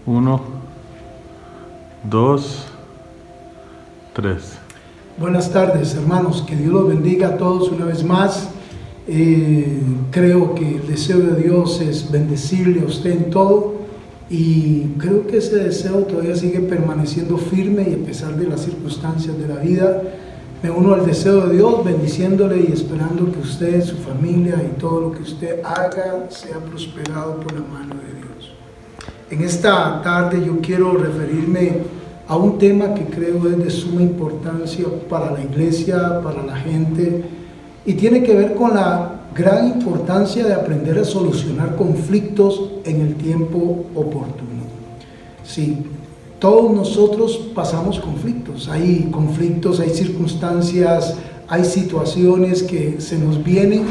1, 2, 3. Buenas tardes, hermanos, que Dios los bendiga a todos una vez más. Creo que el deseo de Dios es bendecirle a usted en todo, y creo que ese deseo todavía sigue permaneciendo firme, y a pesar de las circunstancias de la vida, me uno al deseo de Dios, bendiciéndole y esperando que usted, su familia y todo lo que usted haga sea prosperado por la mano de Dios. En esta tarde yo quiero referirme a un tema que creo es de suma importancia para la iglesia, para la gente, y tiene que ver con la gran importancia de aprender a solucionar conflictos en el tiempo oportuno. Sí, todos nosotros pasamos conflictos, hay circunstancias, hay situaciones que se nos vienen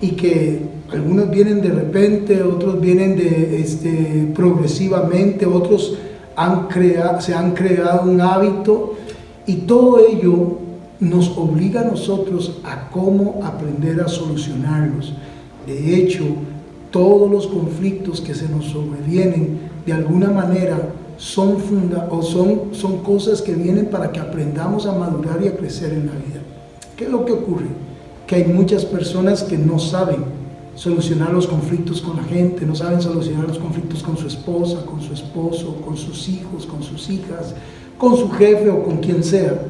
y que algunos vienen de repente, otros vienen progresivamente, otros se han creado un hábito, y todo ello nos obliga a nosotros a cómo aprender a solucionarlos. De hecho, todos los conflictos que se nos sobrevienen de alguna manera son cosas que vienen para que aprendamos a madurar y a crecer en la vida. ¿Qué es lo que ocurre? Que hay muchas personas que no saben solucionar los conflictos con la gente, no saben solucionar los conflictos con su esposa, con su esposo, con sus hijos, con sus hijas, con su jefe o con quien sea.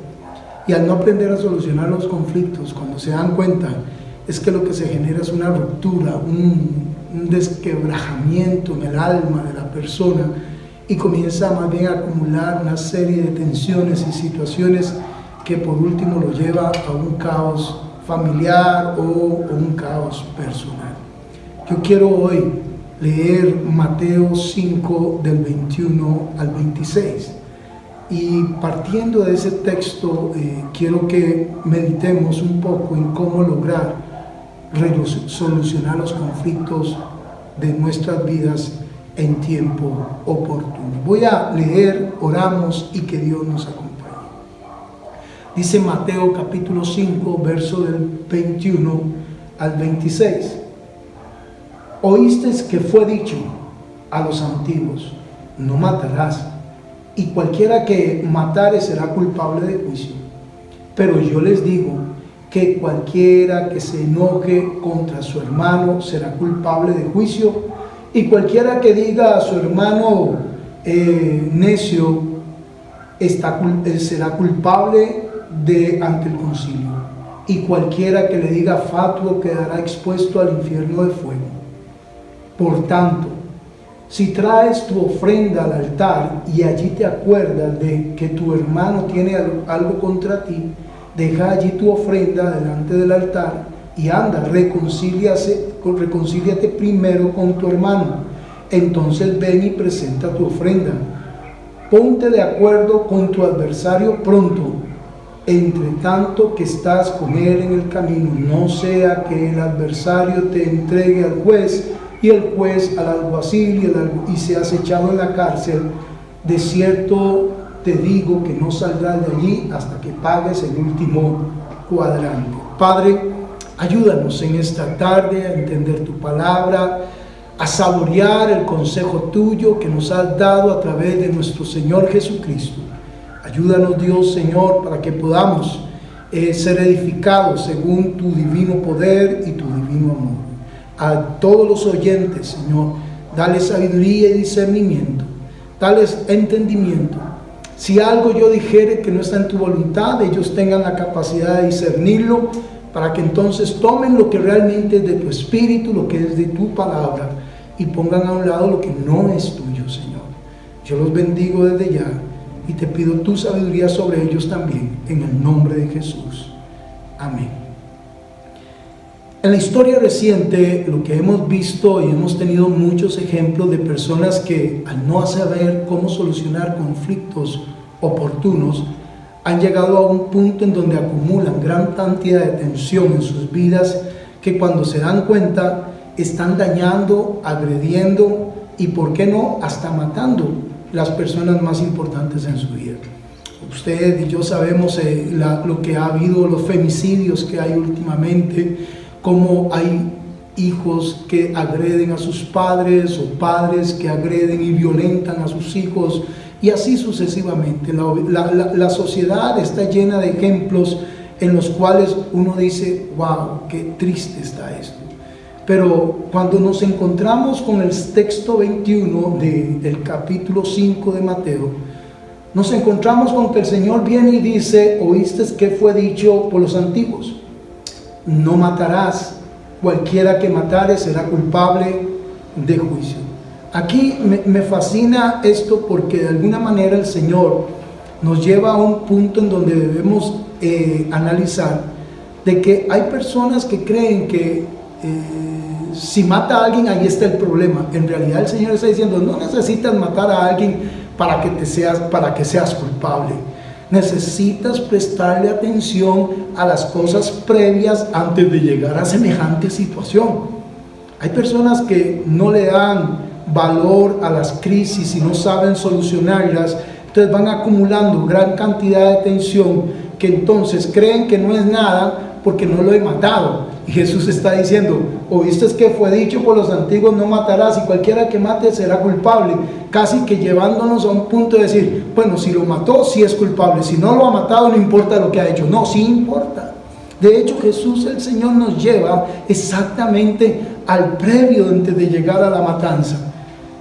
Y al no aprender a solucionar los conflictos, cuando se dan cuenta, es que lo que se genera es una ruptura, un desquebrajamiento en el alma de la persona, y comienza más bien a acumular una serie de tensiones y situaciones que por último lo lleva a un caos familiar o un caos personal. Yo quiero hoy leer Mateo 5 del 21 al 26, y partiendo de ese texto quiero que meditemos un poco en cómo lograr solucionar los conflictos de nuestras vidas en tiempo oportuno. Voy a leer, oramos y que Dios nos acompañe. Dice Mateo capítulo 5, verso del 21 al 26. Oísteis que fue dicho a los antiguos: no matarás, y cualquiera que matare será culpable de juicio. Pero yo les digo que cualquiera que se enoje contra su hermano será culpable de juicio, y cualquiera que diga a su hermano necio será culpable ante el concilio, y cualquiera que le diga fatuo quedará expuesto al infierno de fuego. Por tanto, si traes tu ofrenda al altar y allí te acuerdas de que tu hermano tiene algo contra ti, deja allí tu ofrenda delante del altar y anda, reconcíliate primero con tu hermano. Entonces ven y presenta tu ofrenda. Ponte de acuerdo con tu adversario pronto, entre tanto que estás con él en el camino, no sea que el adversario te entregue al juez, y el juez al alguacil, y seas echado en la cárcel. De cierto te digo que no saldrás de allí hasta que pagues el último cuadrante. Padre, ayúdanos en esta tarde a entender tu palabra, a saborear el consejo tuyo que nos has dado a través de nuestro Señor Jesucristo. Ayúdanos, Dios, Señor, para que podamos ser edificados según tu divino poder y tu divino amor. A todos los oyentes, Señor, dale sabiduría y discernimiento, dales entendimiento. Si algo yo dijere que no está en tu voluntad, ellos tengan la capacidad de discernirlo, para que entonces tomen lo que realmente es de tu espíritu, lo que es de tu palabra, y pongan a un lado lo que no es tuyo, Señor. Yo los bendigo desde ya y te pido tu sabiduría sobre ellos también, en el nombre de Jesús. Amén. En la historia reciente, lo que hemos visto y hemos tenido muchos ejemplos de personas que, al no saber cómo solucionar conflictos oportunos, han llegado a un punto en donde acumulan gran cantidad de tensión en sus vidas, que cuando se dan cuenta están dañando, agrediendo y, ¿por qué no?, hasta matando las personas más importantes en su vida. Usted y yo sabemos lo que ha habido, los femicidios que hay últimamente, cómo hay hijos que agreden a sus padres o padres que agreden y violentan a sus hijos y así sucesivamente. La sociedad está llena de ejemplos en los cuales uno dice, wow, qué triste está esto. Pero cuando nos encontramos con el texto 21 del capítulo 5 de Mateo, nos encontramos con que el Señor viene y dice, ¿oíste qué fue dicho por los antiguos? No matarás, cualquiera que matare será culpable de juicio. Aquí me fascina esto porque de alguna manera el Señor nos lleva a un punto en donde debemos analizar de que hay personas que creen que si mata a alguien ahí está el problema. En realidad el Señor está diciendo, no necesitas matar a alguien para que seas culpable. Necesitas prestarle atención a las cosas previas antes de llegar a semejante situación. Hay personas que no le dan valor a las crisis y no saben solucionarlas, entonces van acumulando gran cantidad de tensión que entonces creen que no es nada porque no lo he matado. Y Jesús está diciendo, ¿oíste que fue dicho por los antiguos, no matarás, y cualquiera que mate será culpable? Casi que llevándonos a un punto de decir, bueno, si lo mató, sí es culpable, si no lo ha matado, no importa lo que ha hecho. No, sí importa. De hecho, Jesús, el Señor, nos lleva exactamente al previo antes de llegar a la matanza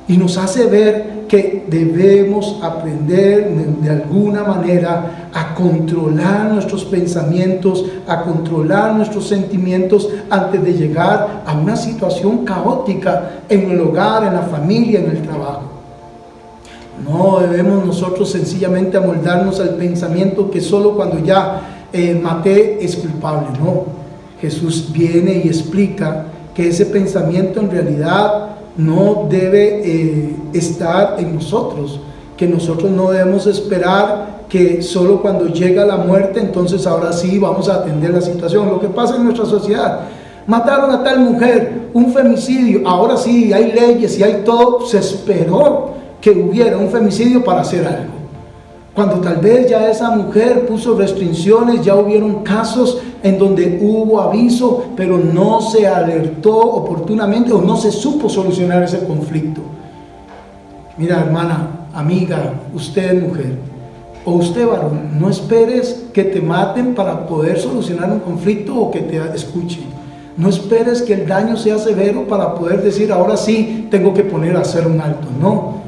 y nos hace ver que debemos aprender de alguna manera a controlar nuestros pensamientos, a controlar nuestros sentimientos antes de llegar a una situación caótica en el hogar, en la familia, en el trabajo. No debemos nosotros sencillamente amoldarnos al pensamiento que solo cuando ya maté es culpable. No, Jesús viene y explica que ese pensamiento en realidad no debe estar en nosotros, que nosotros no debemos esperar que solo cuando llega la muerte entonces ahora sí vamos a atender la situación. Lo que pasa en nuestra sociedad, mataron a tal mujer, un femicidio, ahora sí hay leyes y hay todo, se esperó que hubiera un femicidio para hacer algo, cuando tal vez ya esa mujer puso restricciones, ya hubieron casos en donde hubo aviso, pero no se alertó oportunamente o no se supo solucionar ese conflicto. Mira, hermana, amiga, usted mujer, o usted varón, no esperes que te maten para poder solucionar un conflicto o que te escuchen. No esperes que el daño sea severo para poder decir, ahora sí tengo que poner a hacer un alto. No.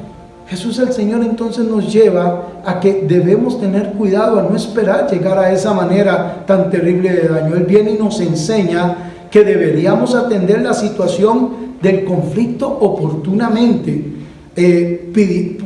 Jesús el Señor entonces nos lleva a que debemos tener cuidado a no esperar llegar a esa manera tan terrible de daño. Él viene y nos enseña que deberíamos atender la situación del conflicto oportunamente,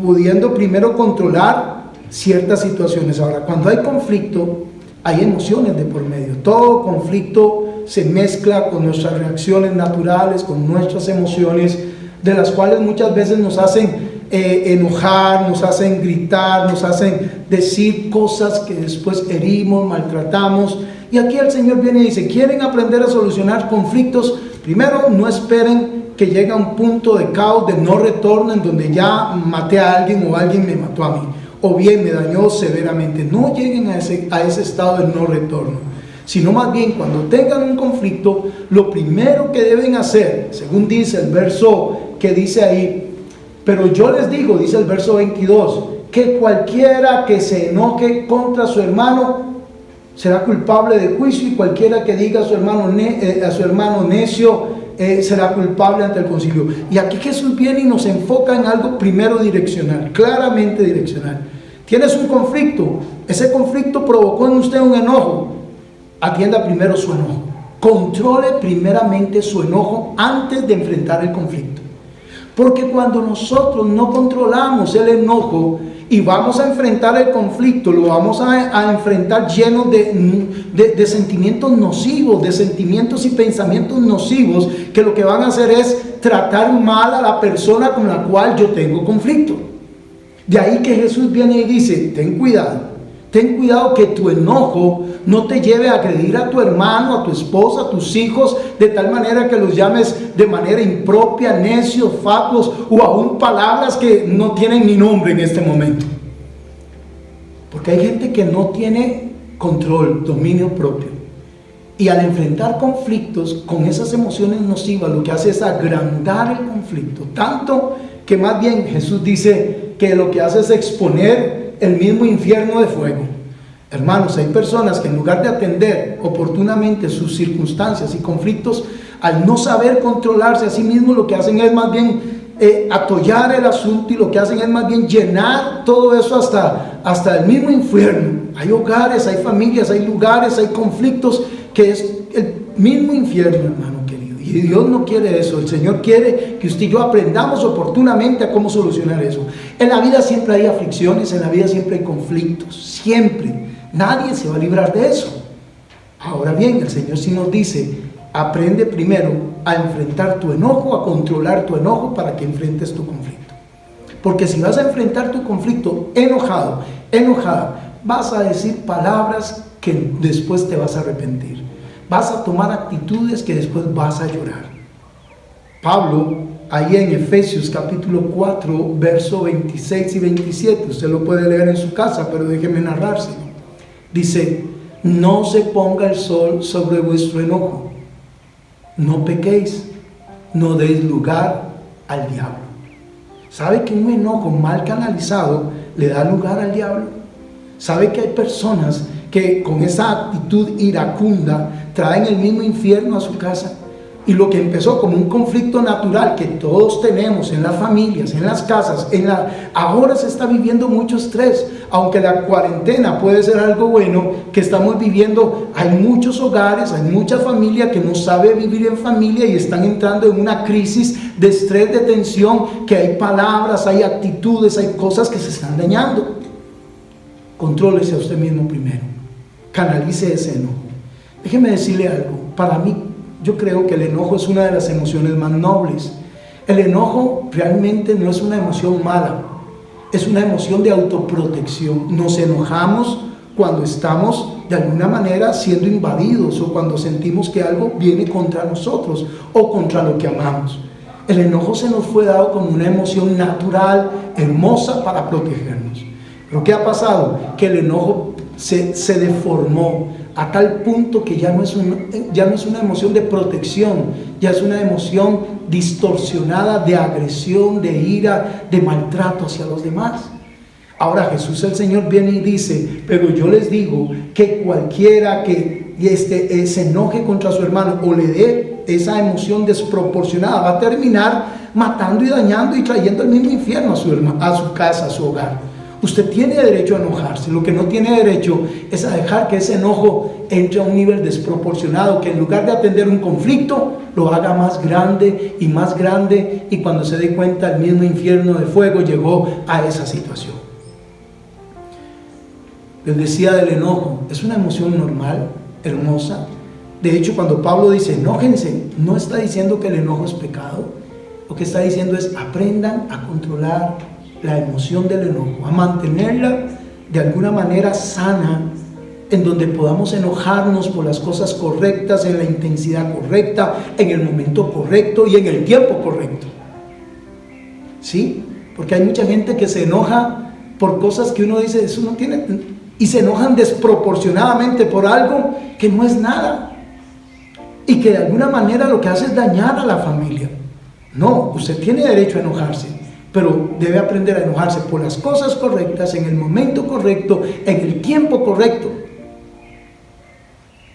pudiendo primero controlar ciertas situaciones. Ahora, cuando hay conflicto, hay emociones de por medio. Todo conflicto se mezcla con nuestras reacciones naturales, con nuestras emociones, de las cuales muchas veces nos hacen enojar, nos hacen gritar, nos hacen decir cosas que después herimos, maltratamos. Y aquí el Señor viene y dice, ¿quieren aprender a solucionar conflictos? Primero, no esperen que llegue a un punto de caos, de no retorno, en donde ya maté a alguien o alguien me mató a mí, o bien me dañó severamente. No lleguen a ese estado de no retorno, sino más bien cuando tengan un conflicto, lo primero que deben hacer, según dice el verso que dice ahí, pero yo les digo, dice el verso 22, que cualquiera que se enoje contra su hermano será culpable de juicio, y cualquiera que diga a su hermano necio será culpable ante el concilio. Y aquí Jesús viene y nos enfoca en algo primero direccional, claramente direccional. Tienes un conflicto, ese conflicto provocó en usted un enojo, atienda primero su enojo, controle primeramente su enojo antes de enfrentar el conflicto. Porque cuando nosotros no controlamos el enojo y vamos a enfrentar el conflicto, lo vamos a enfrentar lleno de sentimientos nocivos, de sentimientos y pensamientos nocivos, que lo que van a hacer es tratar mal a la persona con la cual yo tengo conflicto. De ahí que Jesús viene y dice, ten cuidado que tu enojo no te lleve a agredir a tu hermano, a tu esposa, a tus hijos, de tal manera que los llames de manera impropia, necios, fatuos, o aún palabras que no tienen ni nombre en este momento. Porque hay gente que no tiene control, dominio propio. Y al enfrentar conflictos con esas emociones nocivas, lo que hace es agrandar el conflicto. Tanto que más bien Jesús dice que lo que hace es exponer el mismo infierno de fuego. Hermanos, hay personas que en lugar de atender oportunamente sus circunstancias y conflictos, al no saber controlarse a sí mismos, lo que hacen es más bien atollar el asunto, y lo que hacen es más bien llenar todo eso hasta el mismo infierno. Hay hogares, hay familias, hay lugares, hay conflictos que es el mismo infierno, hermano querido. Y Dios no quiere eso. El Señor quiere que usted y yo aprendamos oportunamente a cómo solucionar eso. En la vida siempre hay aflicciones, en la vida siempre hay conflictos, siempre. Nadie se va a librar de eso. Ahora bien, el Señor sí nos dice: aprende primero a enfrentar tu enojo, a controlar tu enojo para que enfrentes tu conflicto. Porque si vas a enfrentar tu conflicto enojado, enojada, vas a decir palabras que después te vas a arrepentir. Vas a tomar actitudes que después vas a llorar. Pablo, ahí en Efesios capítulo 4, verso 26 y 27, usted lo puede leer en su casa, pero déjeme narrárselo. Dice: no se ponga el sol sobre vuestro enojo, no pequéis, no deis lugar al diablo. ¿Sabe que un enojo mal canalizado le da lugar al diablo? ¿Sabe que hay personas que con esa actitud iracunda traen el mismo infierno a su casa? Y lo que empezó como un conflicto natural que todos tenemos en las familias, en las casas, ahora se está viviendo mucho estrés. Aunque la cuarentena puede ser algo bueno que estamos viviendo, hay muchos hogares, hay mucha familia que no sabe vivir en familia y están entrando en una crisis de estrés, de tensión, que hay palabras, hay actitudes, hay cosas que se están dañando. Contrólese a usted mismo primero, canalice ese enojo. Déjeme decirle algo, para mí, yo creo que el enojo es una de las emociones más nobles. El enojo realmente no es una emoción mala, es una emoción de autoprotección. Nos enojamos cuando estamos de alguna manera siendo invadidos, o cuando sentimos que algo viene contra nosotros o contra lo que amamos. El enojo se nos fue dado como una emoción natural, hermosa, para protegernos. Pero ¿qué ha pasado? Que el enojo se deformó a tal punto que ya no es una emoción de protección, ya es una emoción distorsionada de agresión, de ira, de maltrato hacia los demás. Ahora Jesús el Señor viene y dice: pero yo les digo que cualquiera que se enoje contra su hermano o le dé esa emoción desproporcionada, va a terminar matando y dañando y trayendo el mismo infierno a su casa, a su hogar. Usted tiene derecho a enojarse, lo que no tiene derecho es a dejar que ese enojo entre a un nivel desproporcionado, que en lugar de atender un conflicto, lo haga más grande, y cuando se dé cuenta, el mismo infierno de fuego llegó a esa situación. Les decía del enojo, es una emoción normal, hermosa. De hecho, cuando Pablo dice enójense, no está diciendo que el enojo es pecado. Lo que está diciendo es: aprendan a controlar la emoción del enojo, a mantenerla de alguna manera sana, en donde podamos enojarnos por las cosas correctas, en la intensidad correcta, en el momento correcto y en el tiempo correcto. ¿Sí? Porque hay mucha gente que se enoja por cosas que uno dice, eso no tiene, y se enojan desproporcionadamente por algo que no es nada, y que de alguna manera lo que hace es dañar a la familia. No, usted tiene derecho a enojarse, pero debe aprender a enojarse por las cosas correctas, en el momento correcto, en el tiempo correcto,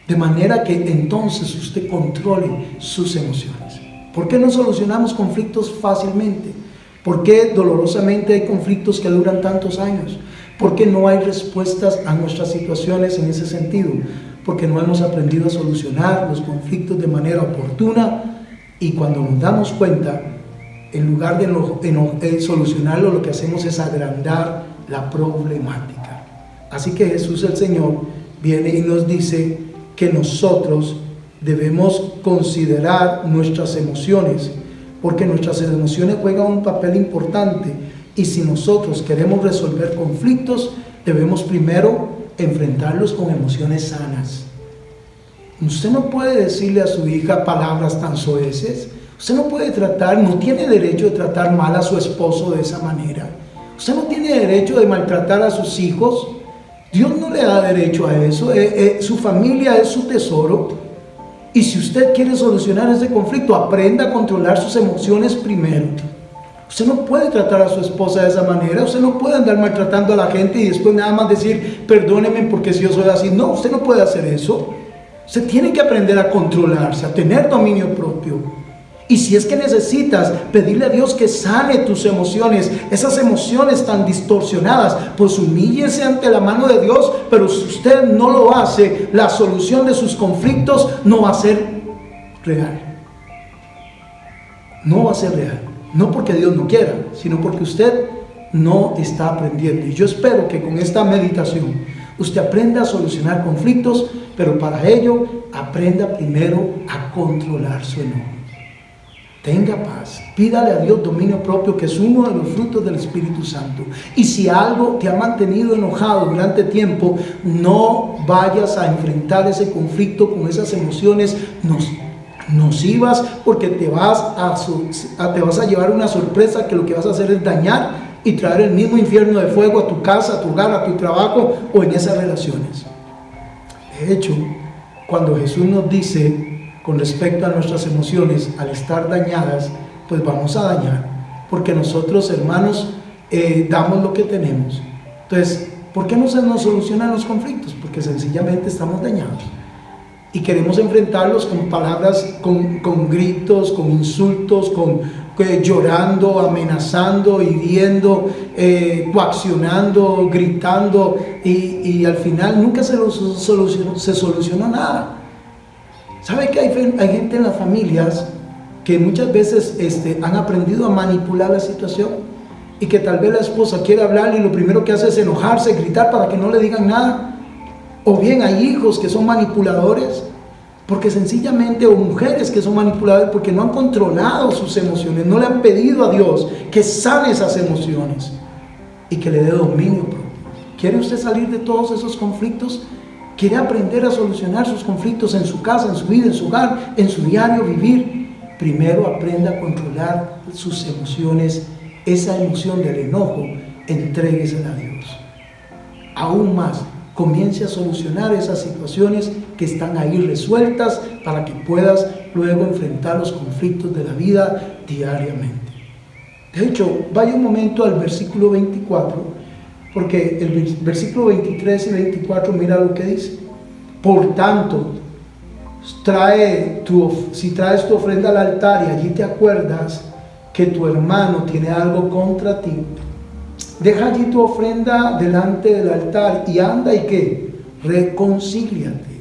de manera que entonces usted controle sus emociones. ¿Por qué no solucionamos conflictos fácilmente? ¿Por qué dolorosamente hay conflictos que duran tantos años? ¿Por qué no hay respuestas a nuestras situaciones en ese sentido? Porque no hemos aprendido a solucionar los conflictos de manera oportuna, y cuando nos damos cuenta, en lugar de solucionarlo, lo que hacemos es agrandar la problemática. Así que Jesús el Señor viene y nos dice que nosotros debemos considerar nuestras emociones, porque nuestras emociones juegan un papel importante, y si nosotros queremos resolver conflictos, debemos primero enfrentarlos con emociones sanas. Usted no puede decirle a su hija palabras tan soeces. Usted no puede no tiene derecho de tratar mal a su esposo de esa manera. Usted no tiene derecho de maltratar a sus hijos. Dios no le da derecho a eso. Su familia es su tesoro. Y si usted quiere solucionar ese conflicto, aprenda a controlar sus emociones primero. Usted no puede tratar a su esposa de esa manera. Usted no puede andar maltratando a la gente y después nada más decir, perdóneme porque si yo soy así. No, usted no puede hacer eso. Usted tiene que aprender a controlarse, a tener dominio propio. Y si es que necesitas pedirle a Dios que sane tus emociones, esas emociones tan distorsionadas, pues humíllese ante la mano de Dios. Pero si usted no lo hace, la solución de sus conflictos no va a ser real. No va a ser real. No porque Dios no quiera, sino porque usted no está aprendiendo. Y yo espero que con esta meditación usted aprenda a solucionar conflictos, pero para ello aprenda primero a controlar su enojo. Tenga paz, pídale a Dios dominio propio, que es uno de los frutos del Espíritu Santo. Y si algo te ha mantenido enojado durante tiempo, no vayas a enfrentar ese conflicto con esas emociones nocivas, porque te vas a llevar una sorpresa que lo que vas a hacer es dañar y traer el mismo infierno de fuego a tu casa, a tu hogar, a tu trabajo o en esas relaciones. De hecho, cuando Jesús nos dice con respecto a nuestras emociones, al estar dañadas, pues vamos a dañar, porque nosotros, hermanos, damos lo que tenemos. Entonces, ¿por qué no se nos solucionan los conflictos? Porque sencillamente estamos dañados y queremos enfrentarlos con palabras, con gritos, con insultos, llorando, amenazando, hiriendo, coaccionando, gritando, y al final nunca se solucionó nada. ¿Sabe que hay gente en las familias que muchas veces han aprendido a manipular la situación? Y que tal vez la esposa quiere hablarle y lo primero que hace es enojarse, gritar para que no le digan nada. O bien hay hijos que son manipuladores, porque sencillamente, o mujeres que son manipuladoras porque no han controlado sus emociones, no le han pedido a Dios que sane esas emociones y que le dé dominio propio. ¿Quiere usted salir de todos esos conflictos? ¿Quiere aprender a solucionar sus conflictos en su casa, en su vida, en su hogar, en su diario vivir? Primero aprenda a controlar sus emociones. Esa emoción del enojo, entréguesela a Dios. Aún más, comience a solucionar esas situaciones que están ahí resueltas para que puedas luego enfrentar los conflictos de la vida diariamente. De hecho, vaya un momento al versículo 24, porque el versículo 23 y 24, mira lo que dice. Por tanto, si traes tu ofrenda al altar y allí te acuerdas que tu hermano tiene algo contra ti, deja allí tu ofrenda delante del altar y anda y ¿qué? Reconcíliate.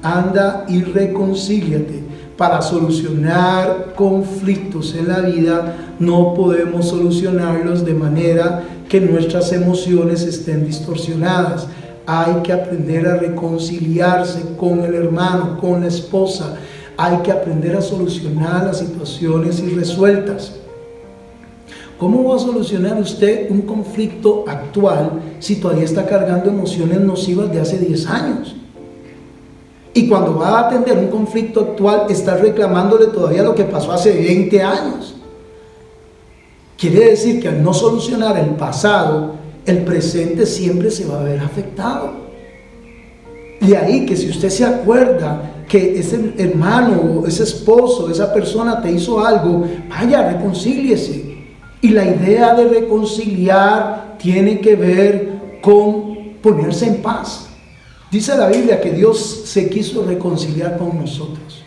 Anda y reconcíliate. Para solucionar conflictos en la vida no podemos solucionarlos de manera que nuestras emociones estén distorsionadas. Hay que aprender a reconciliarse con el hermano, con la esposa. Hay que aprender a solucionar las situaciones irresueltas. ¿Cómo va a solucionar usted un conflicto actual si todavía está cargando emociones nocivas de hace 10 años? Y cuando va a atender un conflicto actual, está reclamándole todavía lo que pasó hace 20 años. Quiere decir que al no solucionar el pasado, el presente siempre se va a ver afectado. De ahí que si usted se acuerda que ese hermano, ese esposo, esa persona te hizo algo, vaya, reconcíliese. Y la idea de reconciliar tiene que ver con ponerse en paz. Dice la Biblia que Dios se quiso reconciliar con nosotros.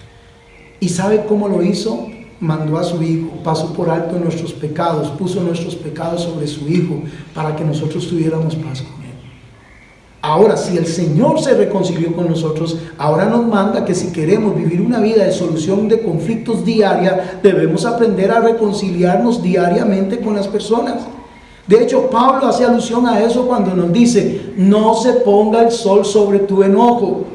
¿Y sabe cómo lo hizo? Mandó a su Hijo, pasó por alto nuestros pecados, puso nuestros pecados sobre su Hijo para que nosotros tuviéramos paz con Él. Ahora, si el Señor se reconcilió con nosotros, ahora nos manda que si queremos vivir una vida de solución de conflictos diaria, debemos aprender a reconciliarnos diariamente con las personas. De hecho, Pablo hace alusión a eso cuando nos dice, no se ponga el sol sobre tu enojo.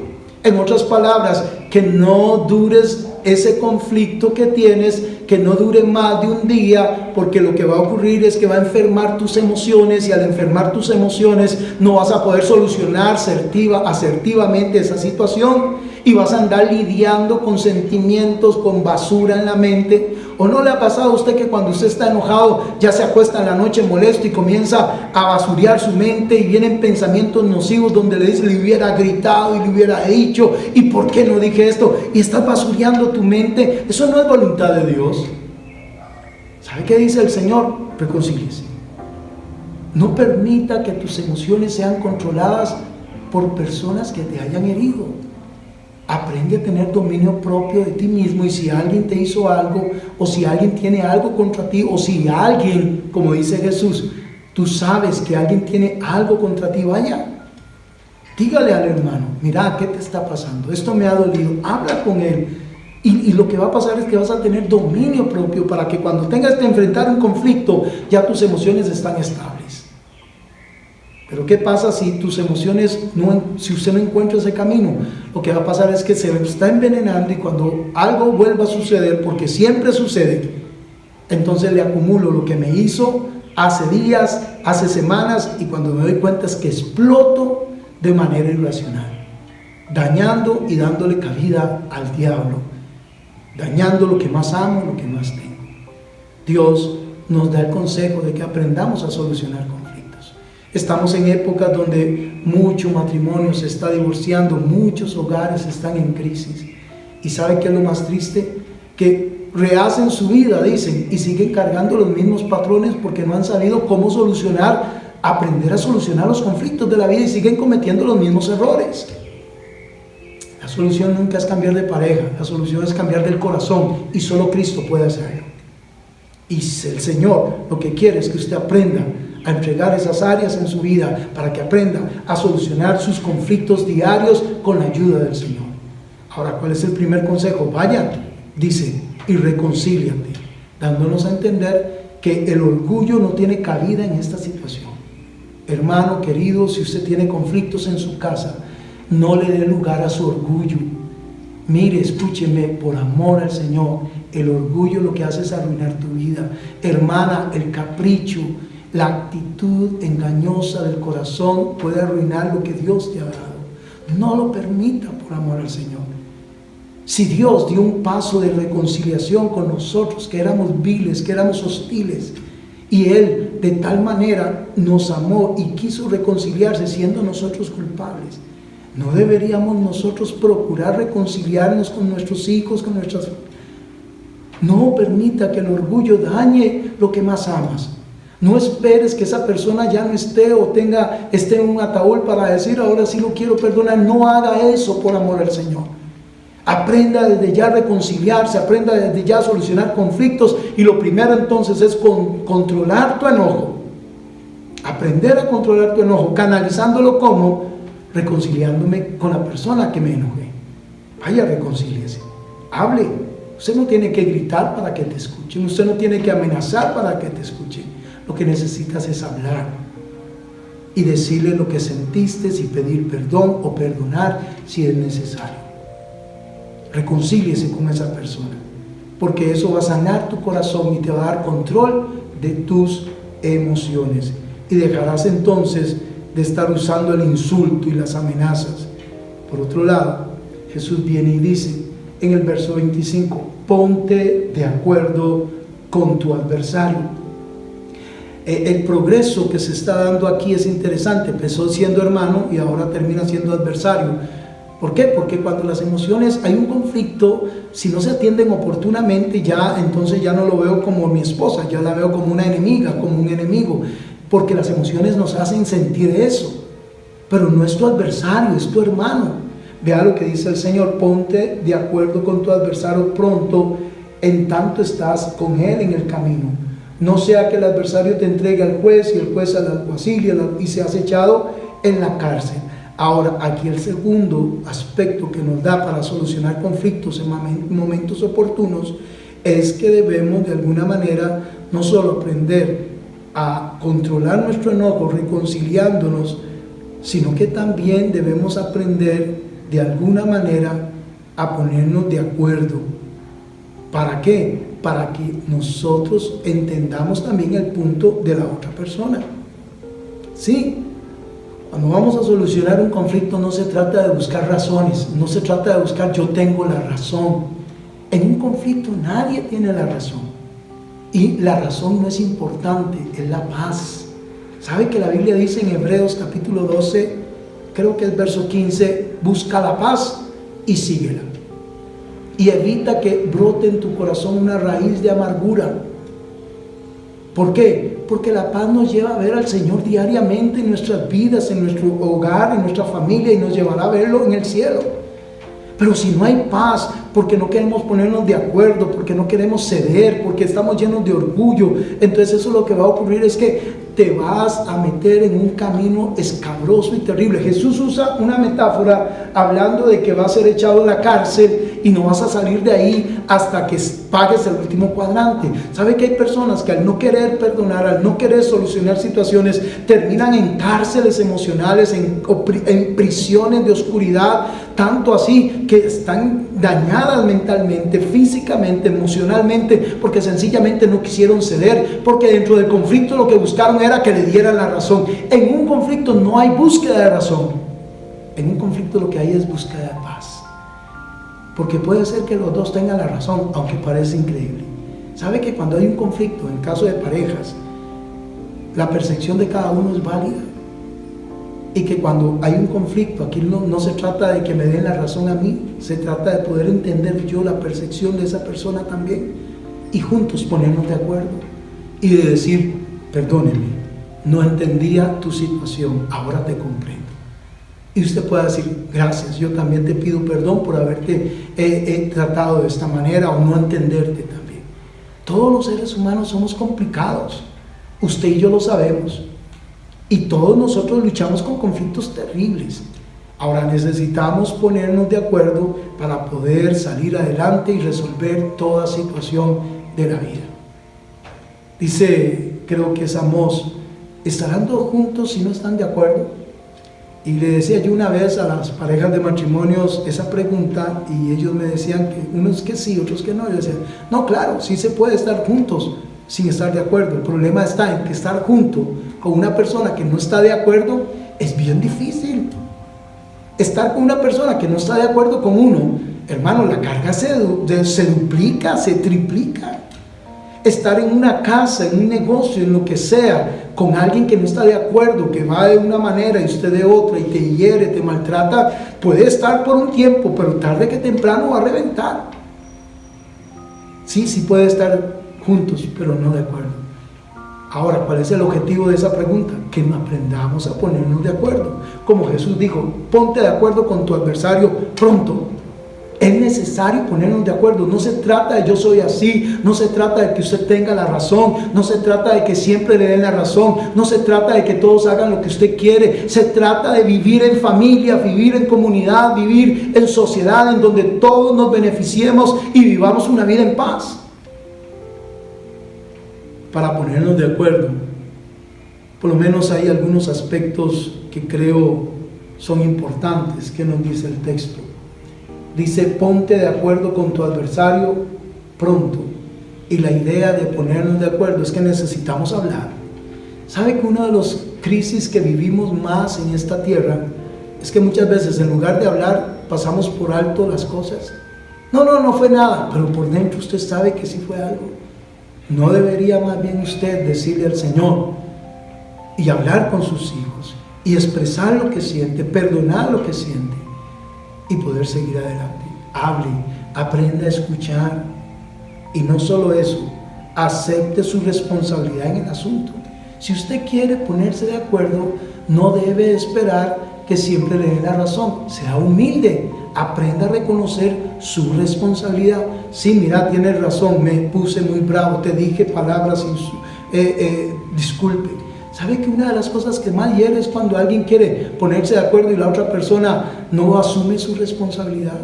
En otras palabras, que no dures ese conflicto que tienes, que no dure más de un día, porque lo que va a ocurrir es que va a enfermar tus emociones, y al enfermar tus emociones no vas a poder solucionar asertivamente esa situación. y vas a andar lidiando con sentimientos, con basura en la mente. ¿O no le ha pasado a usted que cuando usted está enojado ya se acuesta en la noche molesto y comienza a basurear su mente y vienen pensamientos nocivos donde le dice, le hubiera gritado y le hubiera dicho, ¿y por qué no dije esto? Y estás basureando tu mente. Eso no es voluntad de Dios. ¿Sabe qué dice el Señor? Reconcíliese. No permita que tus emociones sean controladas por personas que te hayan herido. Aprende a tener dominio propio de ti mismo, y si alguien te hizo algo, o si alguien tiene algo contra ti, o si alguien, como dice Jesús, tú sabes que alguien tiene algo contra ti, vaya, dígale al hermano, mira, ¿qué te está pasando? Esto me ha dolido. Habla con él. Y lo que va a pasar es que vas a tener dominio propio para que cuando tengas que enfrentar un conflicto, ya tus emociones están estables. Pero ¿qué pasa si tus emociones, si usted no encuentra ese camino? Lo que va a pasar es que se está envenenando, y cuando algo vuelva a suceder, porque siempre sucede, entonces le acumulo lo que me hizo hace días, hace semanas, y cuando me doy cuenta es que exploto de manera irracional, dañando y dándole cabida al diablo, dañando lo que más amo, lo que más tengo. Dios nos da el consejo de que aprendamos a solucionar conflictos. Estamos en épocas donde mucho matrimonio se está divorciando, muchos hogares están en crisis. ¿Y sabe qué es lo más triste? Que rehacen su vida, dicen, y siguen cargando los mismos patrones porque no han sabido cómo aprender a solucionar los conflictos de la vida, y siguen cometiendo los mismos errores. La solución nunca es cambiar de pareja, la solución es cambiar del corazón, y solo Cristo puede hacerlo. Y el Señor lo que quiere es que usted aprenda a entregar esas áreas en su vida para que aprenda a solucionar sus conflictos diarios con la ayuda del Señor. Ahora, ¿cuál es el primer consejo? Vaya, dice, y reconcíliate, dándonos a entender que el orgullo no tiene cabida en esta situación. Hermano querido, si usted tiene conflictos en su casa, no le dé lugar a su orgullo. Mire, escúcheme, por amor al Señor, el orgullo lo que hace es arruinar tu vida. Hermana, el capricho, la actitud engañosa del corazón puede arruinar lo que Dios te ha dado. No lo permita, por amor al Señor. Si Dios dio un paso de reconciliación con nosotros, que éramos viles, que éramos hostiles, y Él de tal manera nos amó y quiso reconciliarse siendo nosotros culpables, ¿no deberíamos nosotros procurar reconciliarnos con nuestros hijos, con nuestras... No permita que el orgullo dañe lo que más amas. No esperes que esa persona ya no esté o esté en un ataúd para decir, ahora sí lo quiero perdonar. No haga eso, por amor al Señor. Aprenda desde ya a reconciliarse, aprenda desde ya a solucionar conflictos, y lo primero entonces es controlar tu enojo. Aprender a controlar tu enojo, canalizándolo como reconciliándome con la persona que me enojé. Vaya, reconcíliese, hable. Usted no tiene que gritar para que te escuchen, usted no tiene que amenazar para que te escuchen. Lo que necesitas es hablar y decirle lo que sentiste, y pedir perdón o perdonar si es necesario. Reconcíliese con esa persona, porque eso va a sanar tu corazón y te va a dar control de tus emociones, y dejarás entonces de estar usando el insulto y las amenazas. Por otro lado, Jesús viene y dice en el verso 25, ponte de acuerdo con tu adversario. El progreso que se está dando aquí es interesante. Empezó siendo hermano y ahora termina siendo adversario. ¿Por qué? Porque cuando las emociones, hay un conflicto, si no se atienden oportunamente, entonces ya no lo veo como mi esposa, ya la veo como una enemiga, como un enemigo, porque las emociones nos hacen sentir eso. Pero no es tu adversario, es tu hermano. Vea lo que dice el Señor: ponte de acuerdo con tu adversario pronto, en tanto estás con él en el camino. No sea que el adversario te entregue al juez, y el juez al alguacil, y seas echado en la cárcel. Ahora, aquí el segundo aspecto que nos da para solucionar conflictos en momentos oportunos es que debemos de alguna manera no solo aprender a controlar nuestro enojo reconciliándonos, sino que también debemos aprender de alguna manera a ponernos de acuerdo. ¿Para qué? Para que nosotros entendamos también el punto de la otra persona. Sí, Cuando vamos a solucionar un conflicto no se trata de buscar razones, no se trata de buscar yo tengo la razón. En un conflicto nadie tiene la razón. Y la razón no es importante, es la paz. ¿Sabe que la Biblia dice en Hebreos capítulo 12, creo que es verso 15, busca la paz y síguela? Y evita que brote en tu corazón una raíz de amargura. ¿Por qué? Porque la paz nos lleva a ver al Señor diariamente en nuestras vidas, en nuestro hogar, en nuestra familia, y nos llevará a verlo en el cielo. Pero si no hay paz, porque no queremos ponernos de acuerdo, porque no queremos ceder, porque estamos llenos de orgullo, entonces eso lo que va a ocurrir es que te vas a meter en un camino escabroso y terrible. Jesús usa una metáfora hablando de que vas a ser echado en la cárcel y no vas a salir de ahí hasta que pagues el último cuadrante. ¿Sabe que hay personas que al no querer perdonar, al no querer solucionar situaciones, terminan en cárceles emocionales, en prisiones de oscuridad, tanto así que están dañadas mentalmente, físicamente, emocionalmente, porque sencillamente no quisieron ceder, porque dentro del conflicto lo que buscaron era que le dieran la razón. En un conflicto no hay búsqueda de razón, en un conflicto lo que hay es búsqueda de paz, porque puede ser que los dos tengan la razón, aunque parece increíble. ¿Sabe que cuando hay un conflicto, en caso de parejas, la percepción de cada uno es válida? Y que cuando hay un conflicto, aquí no se trata de que me den la razón a mí, se trata de poder entender yo la percepción de esa persona también, y juntos ponernos de acuerdo, y de decir, perdóneme, no entendía tu situación, ahora te comprendo. Y usted puede decir, gracias, yo también te pido perdón por haberte tratado de esta manera, o no entenderte también. Todos los seres humanos somos complicados, usted y yo lo sabemos. Y todos nosotros luchamos con conflictos terribles. Ahora necesitamos ponernos de acuerdo para poder salir adelante y resolver toda situación de la vida. Dice, creo que es Amós, ¿estarán todos juntos si no están de acuerdo? Y le decía yo una vez a las parejas de matrimonios esa pregunta, y ellos me decían que unos que sí, otros que no. Yo decía, no, claro, sí se puede estar juntos sin estar de acuerdo. El problema está en que estar junto con una persona que no está de acuerdo es bien difícil. Estar con una persona que no está de acuerdo con uno, hermano, la carga se duplica, se triplica. Estar en una casa, en un negocio, en lo que sea, con alguien que no está de acuerdo, que va de una manera y usted de otra, y te hiere, te maltrata, puede estar por un tiempo, pero tarde que temprano va a reventar. Sí puede estar juntos, pero no de acuerdo. Ahora, ¿cuál es el objetivo de esa pregunta? Que aprendamos a ponernos de acuerdo. Como Jesús dijo, ponte de acuerdo con tu adversario pronto. Es necesario ponernos de acuerdo. No se trata de yo soy así, no se trata de que usted tenga la razón, no se trata de que siempre le den la razón, no se trata de que todos hagan lo que usted quiere. Se trata de vivir en familia, vivir en comunidad, vivir en sociedad en donde todos nos beneficiemos y vivamos una vida en paz. Para ponernos de acuerdo, por lo menos hay algunos aspectos que creo son importantes que nos dice el texto. Dice, ponte de acuerdo con tu adversario pronto. Y la idea de ponernos de acuerdo es que necesitamos hablar. ¿Sabe que una de las crisis que vivimos más en esta tierra es que muchas veces en lugar de hablar pasamos por alto las cosas? No fue nada, pero por dentro usted sabe que sí fue algo. ¿No debería más bien usted decirle al Señor y hablar con sus hijos y expresar lo que siente, perdonar lo que siente y poder seguir adelante? Hable, aprenda a escuchar, y no solo eso, acepte su responsabilidad en el asunto. Si usted quiere ponerse de acuerdo, no debe esperar que siempre le den la razón. Sea humilde, aprenda a reconocer su responsabilidad. Sí, mira, tienes razón, me puse muy bravo, te dije palabras, disculpe. ¿Sabe que una de las cosas que más hiere es cuando alguien quiere ponerse de acuerdo y la otra persona no asume su responsabilidad?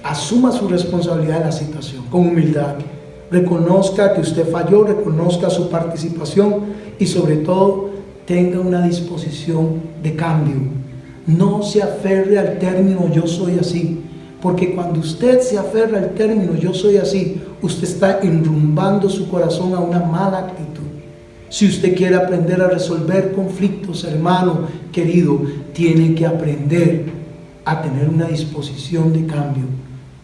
Asuma su responsabilidad de la situación con humildad. Reconozca que usted falló, reconozca su participación y sobre todo tenga una disposición de cambio. No se aferre al término yo soy así, porque cuando usted se aferra al término yo soy así, usted está enrumbando su corazón a una mala actitud. Si usted quiere aprender a resolver conflictos, hermano querido, tiene que aprender a tener una disposición de cambio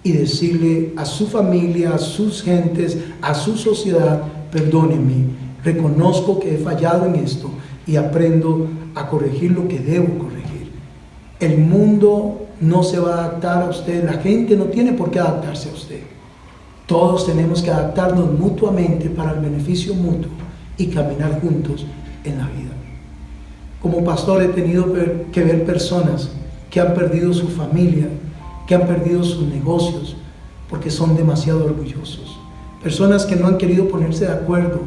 y decirle a su familia, a sus gentes, a su sociedad: perdónenme, reconozco que he fallado en esto y aprendo a corregir lo que debo corregir. El mundo no se va a adaptar a usted, la gente no tiene por qué adaptarse a usted. Todos tenemos que adaptarnos mutuamente para el beneficio mutuo y caminar juntos en la vida. Como pastor he tenido que ver personas que han perdido su familia, que han perdido sus negocios porque son demasiado orgullosos. Personas que no han querido ponerse de acuerdo,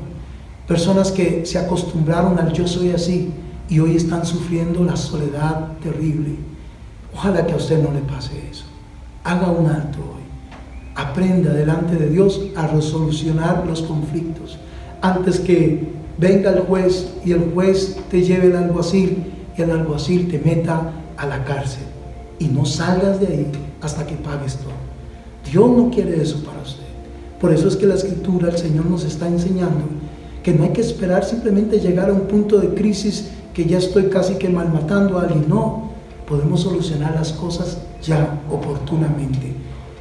personas que se acostumbraron al yo soy así y hoy están sufriendo la soledad terrible. Ojalá que a usted no le pase eso. Haga un alto hoy. Aprenda delante de Dios a resolucionar los conflictos antes que venga el juez y el juez te lleve al alguacil y el alguacil te meta a la cárcel y no salgas de ahí hasta que pagues todo. Dios no quiere eso para usted. Por eso es que la Escritura, el Señor nos está enseñando que no hay que esperar simplemente llegar a un punto de crisis que ya estoy casi que malmatando a alguien. No, podemos solucionar las cosas ya oportunamente.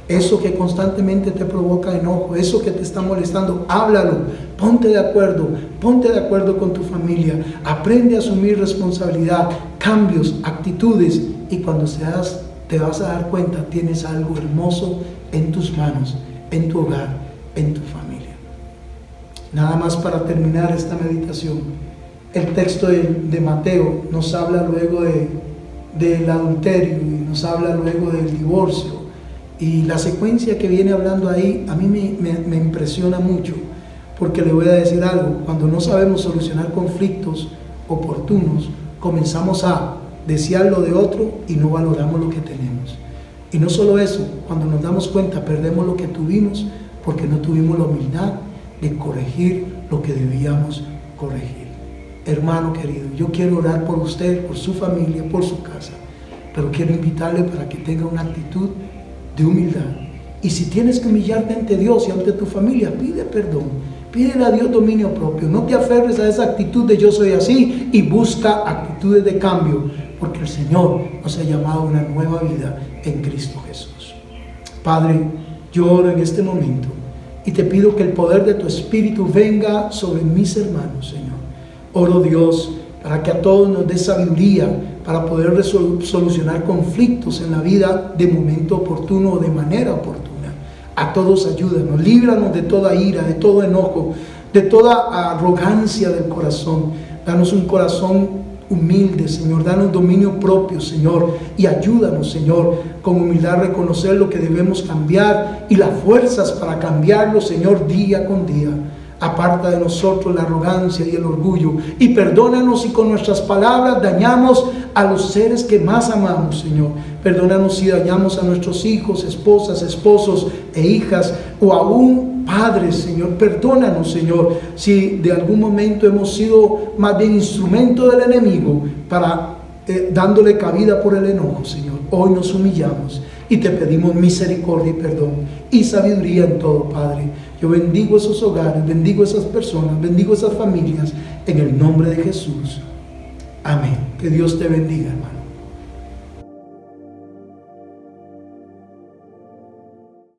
Eso que constantemente te provoca enojo, eso que te está molestando, háblalo, ponte de acuerdo con tu familia, aprende a asumir responsabilidad, cambios, actitudes, y cuando te vas a dar cuenta, tienes algo hermoso en tus manos, en tu hogar, en tu familia. Nada más para terminar esta meditación, el texto de Mateo nos habla luego del adulterio y nos habla luego del divorcio. Y la secuencia que viene hablando ahí a mí me impresiona mucho, porque le voy a decir algo: cuando no sabemos solucionar conflictos oportunos, comenzamos a desear lo de otro y no valoramos lo que tenemos. Y no solo eso, cuando nos damos cuenta perdemos lo que tuvimos porque no tuvimos la humildad de corregir lo que debíamos corregir. Hermano querido, yo quiero orar por usted, por su familia, por su casa, pero quiero invitarle para que tenga una actitud de humildad. Y si tienes que humillarte ante Dios y ante tu familia, pide perdón, pídele a Dios dominio propio. No te aferres a esa actitud de yo soy así y busca actitudes de cambio, porque el Señor nos ha llamado a una nueva vida en Cristo Jesús. Padre, yo oro en este momento y te pido que el poder de tu Espíritu venga sobre mis hermanos, Señor. Oro, Dios, para que a todos nos dé sabiduría para poder solucionar conflictos en la vida de momento oportuno o de manera oportuna. A todos ayúdanos, líbranos de toda ira, de todo enojo, de toda arrogancia del corazón. Danos un corazón humilde, Señor. Danos dominio propio, Señor. Y ayúdanos, Señor, con humildad a reconocer lo que debemos cambiar y las fuerzas para cambiarlo, Señor, día con día. Aparta de nosotros la arrogancia y el orgullo y perdónanos si con nuestras palabras dañamos a los seres que más amamos, Señor. Perdónanos si dañamos a nuestros hijos, esposas, esposos e hijas, o aún padres, Señor. Perdónanos, Señor, si de algún momento hemos sido más bien instrumento del enemigo para dándole cabida por el enojo, Señor. Hoy nos humillamos y te pedimos misericordia y perdón y sabiduría en todo, Padre. Yo bendigo esos hogares, bendigo esas personas, bendigo esas familias en el nombre de Jesús. Amén. Que Dios te bendiga, hermano.